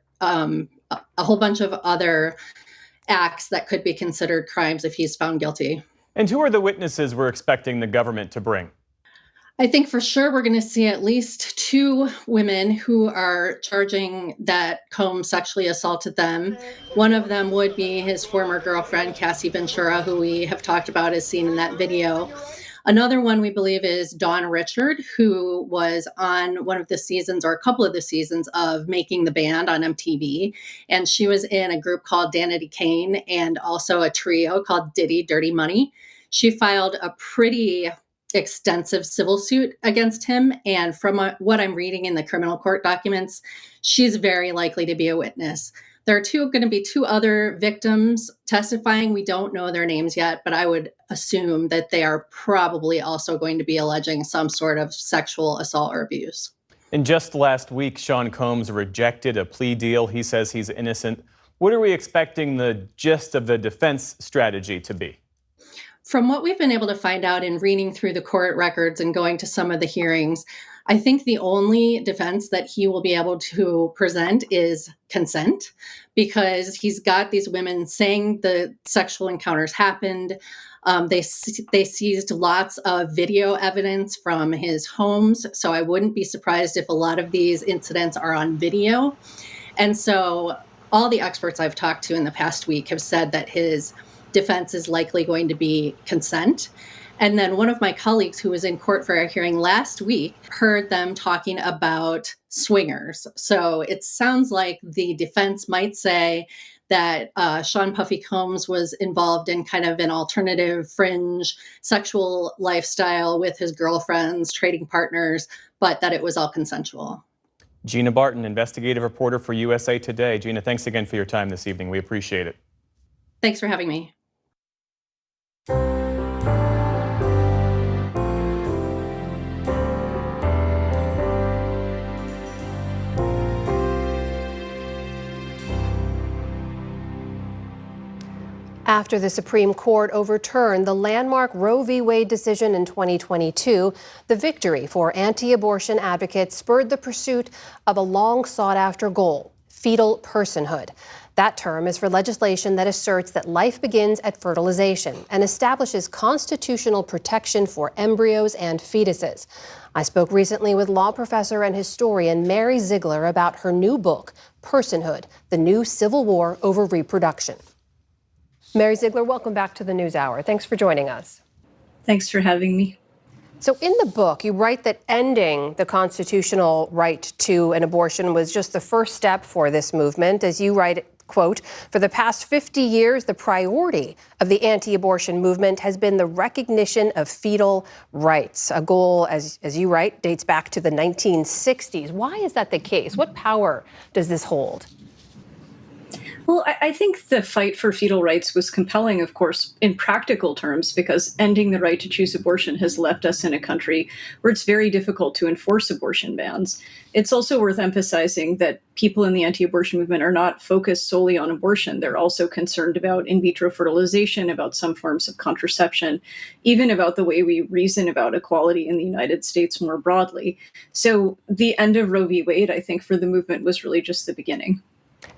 acts that could be considered crimes if he's found guilty. And who are the witnesses we're expecting the government to bring? I think for sure we're going to see at least 2 women who are charging that Combs sexually assaulted them. One of them would be his former girlfriend, Cassie Ventura, who we have talked about as seen in that video. Another one we believe is Dawn Richard, who was on one of the seasons, or a couple of the seasons, of Making the Band on MTV. And she was in a group called Danity Kane and also a trio called Diddy Dirty Money. She filed a pretty extensive civil suit against him. And from what I'm reading in the criminal court documents, she's very likely to be a witness. There are going to be 2 other victims testifying. We don't know their names yet, but I would assume that they are probably also going to be alleging some sort of sexual assault or abuse. And just last week, Sean Combs rejected a plea deal. He says he's innocent. What are we expecting the gist of the defense strategy to be? From what we've been able to find out in reading through the court records and going to some of the hearings, I think the only defense that he will be able to present is consent, because he's got these women saying the sexual encounters happened. They seized lots of video evidence from his homes, so I wouldn't be surprised if a lot of these incidents are on video. And so all the experts I've talked to in the past week have said that his defense is likely going to be consent. And then one of my colleagues who was in court for a hearing last week heard them talking about swingers. So it sounds like the defense might say that Sean Puffy Combs was involved in kind of an alternative fringe sexual lifestyle with his girlfriends, trading partners, but that it was all consensual. Gina Barton, investigative reporter for USA Today. Gina, thanks again for your time this evening. We appreciate it. Thanks for having me. After the Supreme Court overturned the landmark Roe v. Wade decision in 2022, the victory for anti-abortion advocates spurred the pursuit of a long sought-after goal: fetal personhood. That term is for legislation that asserts that life begins at fertilization and establishes constitutional protection for embryos and fetuses. I spoke recently with law professor and historian Mary Ziegler about her new book, Personhood: The New Civil War Over Reproduction. Mary Ziegler, welcome back to the NewsHour. Thanks for joining us. Thanks for having me. So in the book, you write that ending the constitutional right to an abortion was just the first step for this movement. As you write, quote, "For the past 50 years, the priority of the anti-abortion movement has been the recognition of fetal rights." A goal, as you write, dates back to the 1960s. Why is that the case? What power does this hold? Well, I think the fight for fetal rights was compelling, of course, in practical terms, because ending the right to choose abortion has left us in a country where it's very difficult to enforce abortion bans. It's also worth emphasizing that people in the anti-abortion movement are not focused solely on abortion. They're also concerned about in vitro fertilization, about some forms of contraception, even about the way we reason about equality in the United States more broadly. So the end of Roe v. Wade, I think, for the movement was really just the beginning.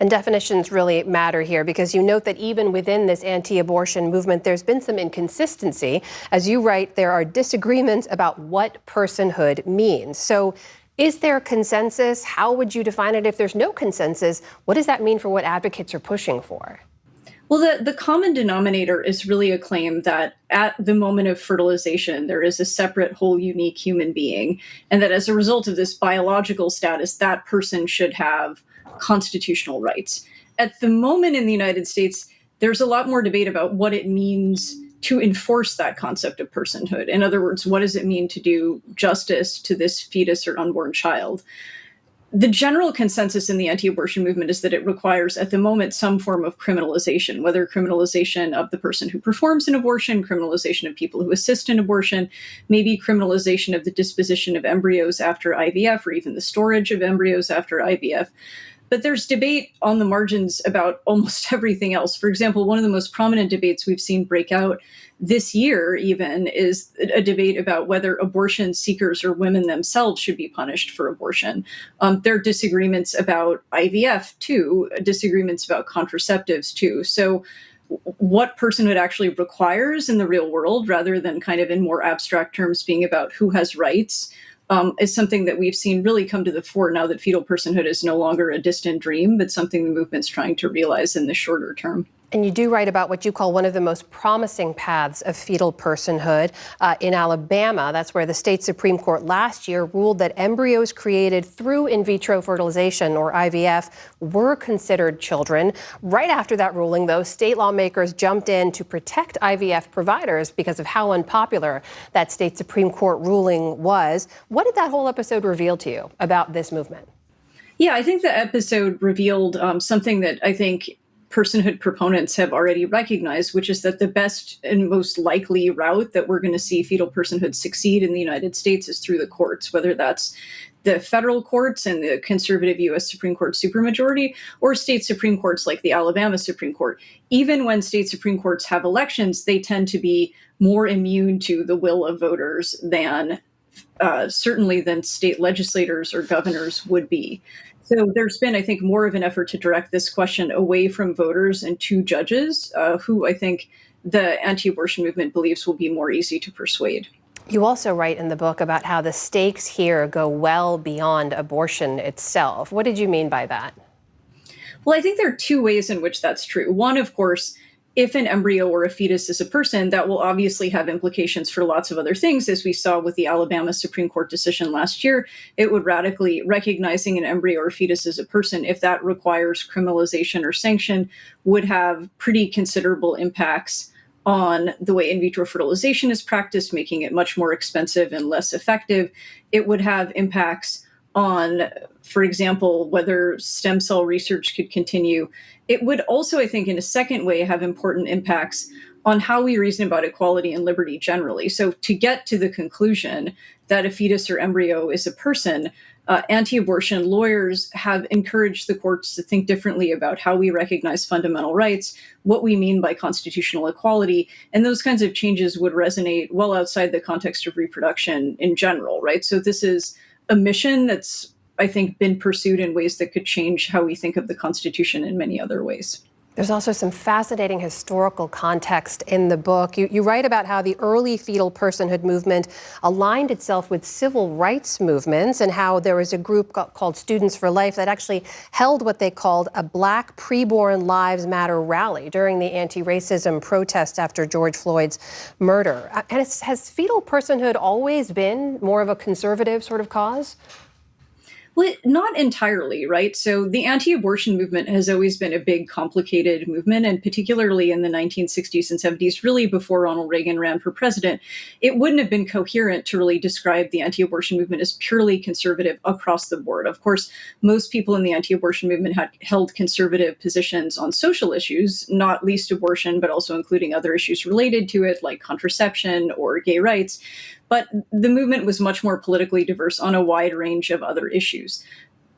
And definitions really matter here, because you note that even within this anti-abortion movement, there's been some inconsistency. As you write, there are disagreements about what personhood means. So is there consensus? How would you define it? If there's no consensus, what does that mean for what advocates are pushing for? Well, the common denominator is really a claim that at the moment of fertilization, there is a separate, whole, unique human being, and that as a result of this biological status, that person should have constitutional rights. At the moment in the United States, there's a lot more debate about what it means to enforce that concept of personhood. In other words, what does it mean to do justice to this fetus or unborn child? The general consensus in the anti-abortion movement is that it requires, at the moment, some form of criminalization, whether criminalization of the person who performs an abortion, criminalization of people who assist in abortion, maybe criminalization of the disposition of embryos after IVF, or even the storage of embryos after IVF. But there's debate on the margins about almost everything else. For example, one of the most prominent debates we've seen break out this year even is a debate about whether abortion seekers or women themselves should be punished for abortion. There are disagreements about IVF too, disagreements about contraceptives too. So what personhood actually requires in the real world, rather than kind of in more abstract terms being about who has rights, is something that we've seen really come to the fore now that fetal personhood is no longer a distant dream, but something the movement's trying to realize in the shorter term. And you do write about what you call one of the most promising paths of fetal personhood in Alabama. That's where the state Supreme Court last year ruled that embryos created through in vitro fertilization, or IVF, were considered children. Right after that ruling, though, state lawmakers jumped in to protect IVF providers because of how unpopular that state Supreme Court ruling was. What did that whole episode reveal to you about this movement? Yeah, I think the episode revealed something that I think personhood proponents have already recognized, which is that the best and most likely route that we're going to see fetal personhood succeed in the United States is through the courts, whether that's the federal courts and the conservative U.S. Supreme Court supermajority, or state Supreme Courts like the Alabama Supreme Court. Even when state Supreme Courts have elections, they tend to be more immune to the will of voters than certainly than state legislators or governors would be. So there's been, I think, more of an effort to direct this question away from voters and to judges, who I think the anti-abortion movement believes will be more easy to persuade. You also write in the book about how the stakes here go well beyond abortion itself. What did you mean by that? Well, I think there are two ways in which that's true. One, of course, if an embryo or a fetus is a person, that will obviously have implications for lots of other things. As we saw with the Alabama Supreme Court decision last year, it would radically, recognizing an embryo or fetus as a person, if that requires criminalization or sanction, would have pretty considerable impacts on the way in vitro fertilization is practiced, making it much more expensive and less effective. It would have impacts on, for example, whether stem cell research could continue. It would also, I think, in a second way, have important impacts on how we reason about equality and liberty generally. So to get to the conclusion that a fetus or embryo is a person, anti-abortion lawyers have encouraged the courts to think differently about how we recognize fundamental rights, what we mean by constitutional equality, and those kinds of changes would resonate well outside the context of reproduction in general, right? So this is a mission that's, I think, been pursued in ways that could change how we think of the Constitution in many other ways. There's also some fascinating historical context in the book. You write about how the early fetal personhood movement aligned itself with civil rights movements and how there was a group called Students for Life that actually held what they called a Black Preborn Lives Matter rally during the anti-racism protests after George Floyd's murder. And has fetal personhood always been more of a conservative sort of cause? Well, not entirely, right? So the anti-abortion movement has always been a big, complicated movement, and particularly in the 1960s and 70s, really before Ronald Reagan ran for president, it wouldn't have been coherent to really describe the anti-abortion movement as purely conservative across the board. Of course, most people in the anti-abortion movement had held conservative positions on social issues, not least abortion, but also including other issues related to it, like contraception or gay rights. But the movement was much more politically diverse on a wide range of other issues.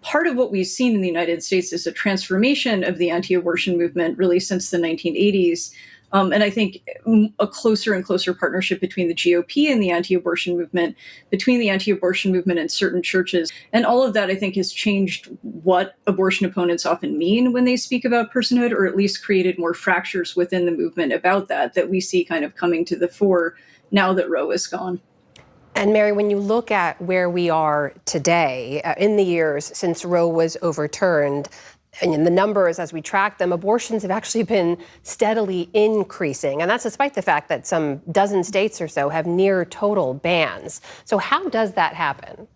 Part of what we've seen in the United States is a transformation of the anti-abortion movement really since the 1980s. And I think a closer and closer partnership between the GOP and the anti-abortion movement, between the anti-abortion movement and certain churches. And all of that, I think, has changed what abortion opponents often mean when they speak about personhood, or at least created more fractures within the movement about that we see kind of coming to the fore now that Roe is gone. And Mary, when you look at where we are today, in the years since Roe was overturned, and in the numbers as we track them, abortions have actually been steadily increasing. And that's despite the fact that some dozen states or so have near total bans. So how does that happen?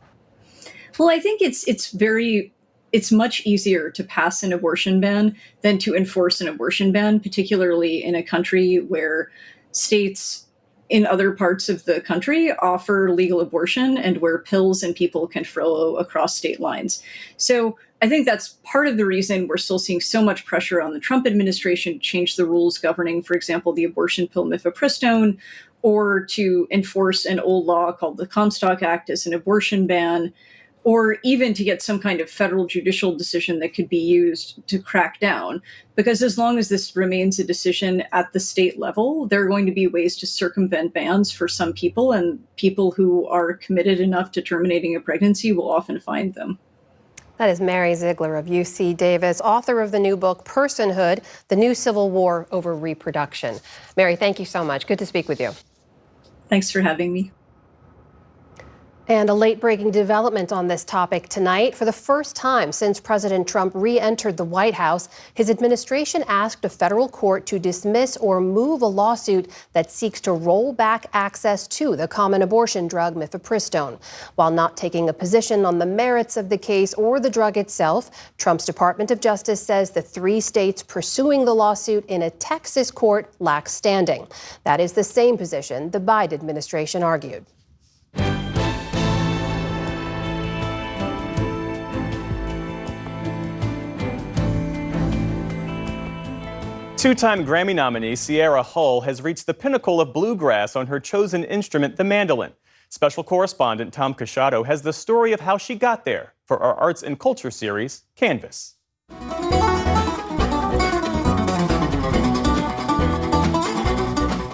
Well, I think it's much easier to pass an abortion ban than to enforce an abortion ban, particularly in a country where states in other parts of the country offer legal abortion and where pills and people can flow across state lines. So I think that's part of the reason we're still seeing so much pressure on the Trump administration to change the rules governing, for example, the abortion pill mifepristone, or to enforce an old law called the Comstock Act as an abortion ban, or even to get some kind of federal judicial decision that could be used to crack down. Because as long as this remains a decision at the state level, there are going to be ways to circumvent bans for some people, and people who are committed enough to terminating a pregnancy will often find them. That is Mary Ziegler of UC Davis, author of the new book, Personhood, The New Civil War Over Reproduction. Mary, thank you so much. Good to speak with you. Thanks for having me. And a late-breaking development on this topic tonight. For the first time since President Trump re-entered the White House, his administration asked a federal court to dismiss or move a lawsuit that seeks to roll back access to the common abortion drug mifepristone. While not taking a position on the merits of the case or the drug itself, Trump's Department of Justice says the 3 states pursuing the lawsuit in a Texas court lack standing. That is the same position the Biden administration argued. Two-time Grammy nominee Sierra Hull has reached the pinnacle of bluegrass on her chosen instrument, the mandolin. Special correspondent Tom Casciato has the story of how she got there for our Arts and Culture series, Canvas.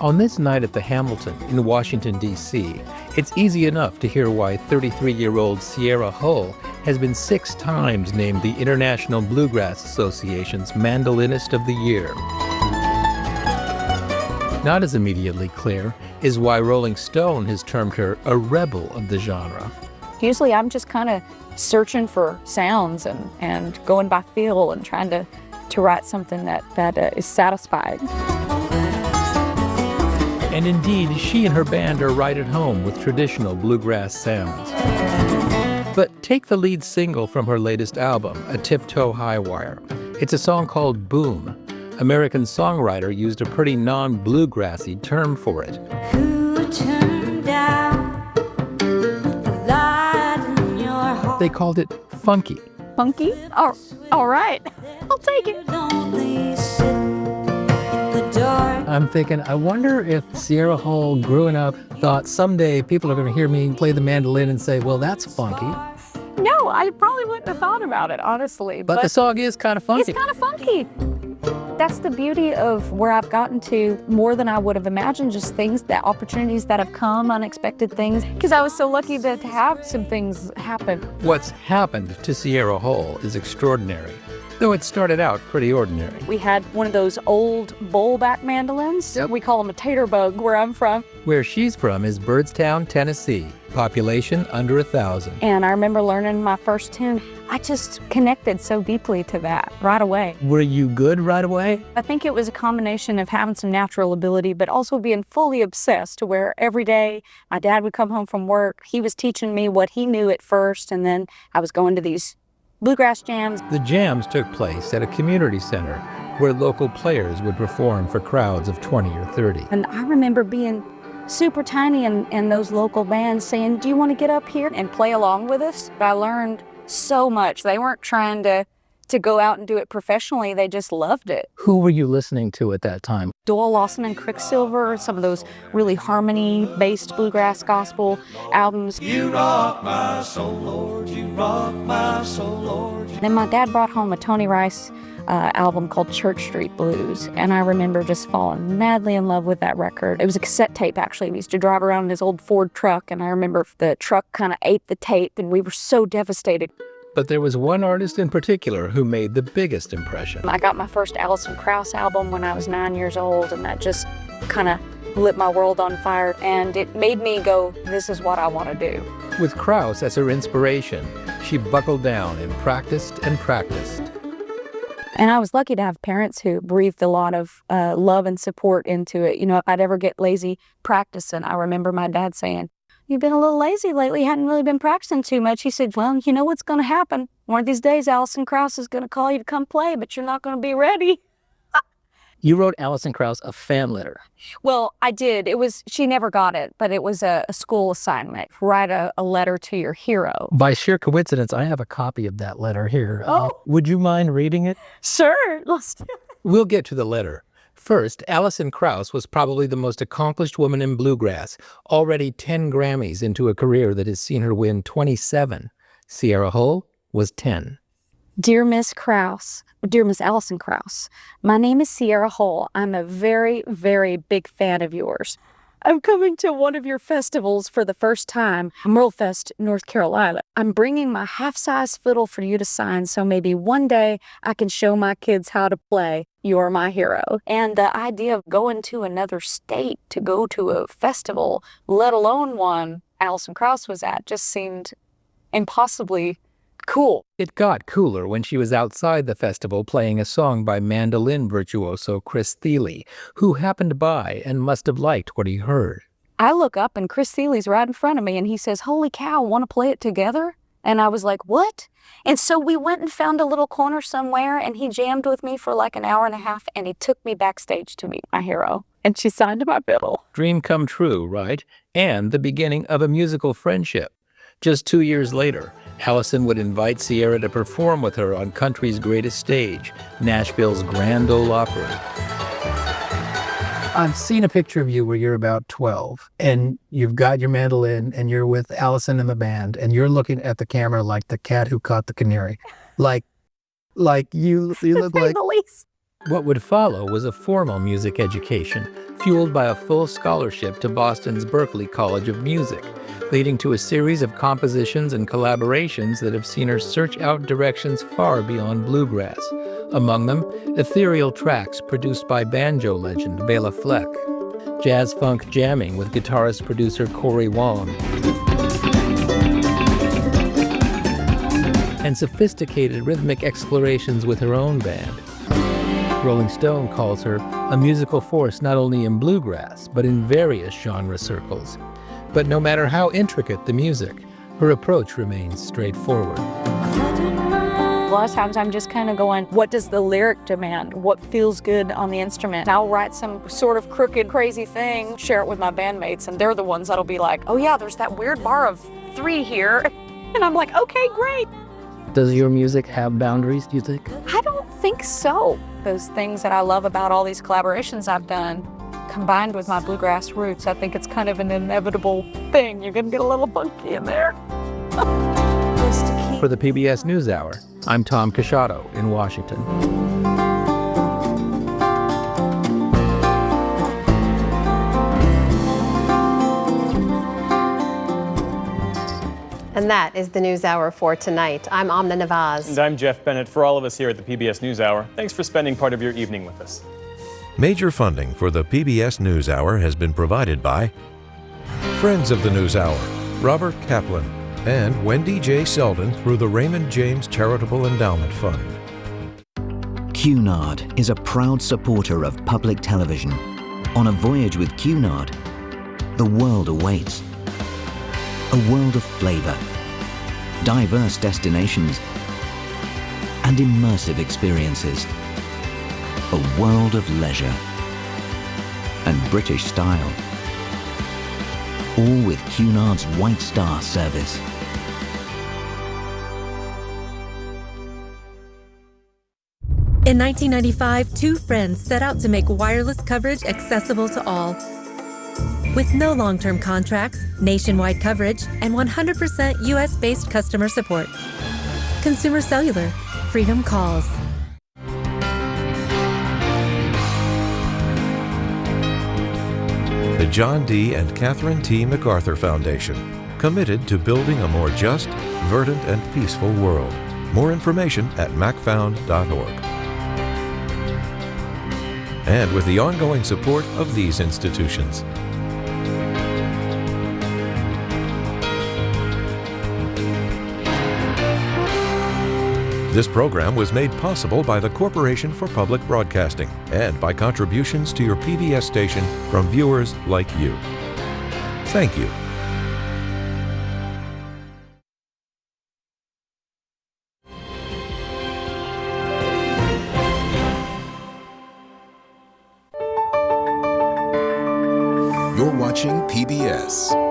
On this night at the Hamilton in Washington, D.C., it's easy enough to hear why 33-year-old Sierra Hull has been 6 times named the International Bluegrass Association's Mandolinist of the Year. Not as immediately clear is why Rolling Stone has termed her a rebel of the genre. Usually I'm just kind of searching for sounds and going by feel and trying to write something that is satisfying. And indeed, she and her band are right at home with traditional bluegrass sounds. But take the lead single from her latest album, A Tiptoe High Wire. It's a song called Boom. American songwriter used a pretty non-bluegrassy term for it. They called it funky. Funky? All right, I'll take it. I'm thinking, I wonder if Sierra Hull, growing up, thought someday people are going to hear me play the mandolin and say, well, that's funky. No, I probably wouldn't have thought about it, honestly. But the song is kind of funky. It's kind of funky. That's the beauty of where I've gotten to more than I would have imagined, just things, that opportunities that have come, unexpected things, because I was so lucky to have some things happen. What's happened to Sierra Hull is extraordinary, though it started out pretty ordinary. We had one of those old bowl-back mandolins. We call them a tater bug where I'm from. Where she's from is Byrdstown, Tennessee, population under 1,000. And I remember learning my first tune. I just connected so deeply to that right away. Were you good right away? I think it was a combination of having some natural ability, but also being fully obsessed to where every day my dad would come home from work. He was teaching me what he knew at first, and then I was going to these bluegrass jams. The jams took place at a community center where local players would perform for crowds of 20 or 30. And I remember being super tiny and those local bands saying, do you want to get up here and play along with us? I learned so much. They weren't trying to go out and do it professionally. They just loved it. Who were you listening to at that time? Doyle Lawson and Quicksilver, some of those really harmony-based bluegrass gospel albums. You rock my soul, Lord, you rock my soul, Lord. Then my dad brought home a Tony Rice album called Church Street Blues, and I remember just falling madly in love with that record. It was a cassette tape, actually. We used to drive around in this old Ford truck, and I remember the truck kind of ate the tape, and we were so devastated. But there was one artist in particular who made the biggest impression. I got my first Alison Krauss album when I was 9 years old, and that just kind of lit my world on fire, and it made me go, this is what I want to do. With Krauss as her inspiration, she buckled down and practiced and practiced. And I was lucky to have parents who breathed a lot of love and support into it. You know, if I'd ever get lazy practicing, I remember my dad saying, you've been a little lazy lately, hadn't really been practicing too much. He said, well, you know what's going to happen? One of these days, Alison Krauss is going to call you to come play, but you're not going to be ready. You wrote Alison Krauss a fan letter. Well, I did. She never got it, but it was a school assignment. Write a letter to your hero. By sheer coincidence, I have a copy of that letter here. Oh. Would you mind reading it? Sure. Let's do it. We'll get to the letter. First, Alison Krauss was probably the most accomplished woman in bluegrass, already 10 Grammys into a career that has seen her win 27. Sierra Hull was 10. Dear Miss Krauss, dear Miss Alison Krauss, my name is Sierra Hull. I'm a very, very big fan of yours. I'm coming to one of your festivals for the first time, Merlefest, North Carolina. I'm bringing my half-size fiddle for you to sign, so maybe one day I can show my kids how to play. You're my hero. And the idea of going to another state to go to a festival, let alone one Alison Krauss was at, just seemed impossibly cool. It got cooler when she was outside the festival playing a song by mandolin virtuoso Chris Thile, who happened by and must have liked what he heard. I look up and Chris Thiele's right in front of me and he says, holy cow, want to play it together? And I was like, what? And so we went and found a little corner somewhere and he jammed with me for like an hour and a half and he took me backstage to meet my hero. And she signed my fiddle. Dream come true, right? And the beginning of a musical friendship. Just 2 years later, Alison would invite Sierra to perform with her on country's greatest stage, Nashville's Grand Ole Opry. I've seen a picture of you where you're about 12 and you've got your mandolin and you're with Alison and the band and you're looking at the camera like the cat who caught the canary. Like you look like... What would follow was a formal music education, fueled by a full scholarship to Boston's Berklee College of Music, leading to a series of compositions and collaborations that have seen her search out directions far beyond bluegrass. Among them, ethereal tracks produced by banjo legend Bela Fleck, jazz-funk jamming with guitarist-producer Cory Wong, and sophisticated rhythmic explorations with her own band. Rolling Stone calls her a musical force not only in bluegrass, but in various genre circles. But no matter how intricate the music, her approach remains straightforward. A lot of times I'm just kind of going, what does the lyric demand? What feels good on the instrument? I'll write some sort of crooked, crazy thing, share it with my bandmates, and they're the ones that'll be like, oh yeah, there's that weird bar of 3 here. And I'm like, okay, great. Does your music have boundaries, do you think? I don't think so. Those things that I love about all these collaborations I've done, combined with my bluegrass roots, I think it's kind of an inevitable thing. You're going to get a little funky in there. For the PBS NewsHour, I'm Tom Casciato in Washington. And that is the NewsHour for tonight. I'm Amna Nawaz. And I'm Jeff Bennett. For all of us here at the PBS NewsHour, thanks for spending part of your evening with us. Major funding for the PBS NewsHour has been provided by Friends of the NewsHour, Robert Kaplan, and Wendy J. Selden through the Raymond James Charitable Endowment Fund. Cunard is a proud supporter of public television. On a voyage with Cunard, the world awaits. A world of flavor, diverse destinations, and immersive experiences. A world of leisure and British style. All with Cunard's White Star service. In 1995, two friends set out to make wireless coverage accessible to all. With no long-term contracts, nationwide coverage, and 100% US-based customer support. Consumer Cellular. Freedom calls. The John D. and Catherine T. MacArthur Foundation, committed to building a more just, verdant, and peaceful world. More information at macfound.org. And with the ongoing support of these institutions. This program was made possible by the Corporation for Public Broadcasting and by contributions to your PBS station from viewers like you. Thank you. You're watching PBS.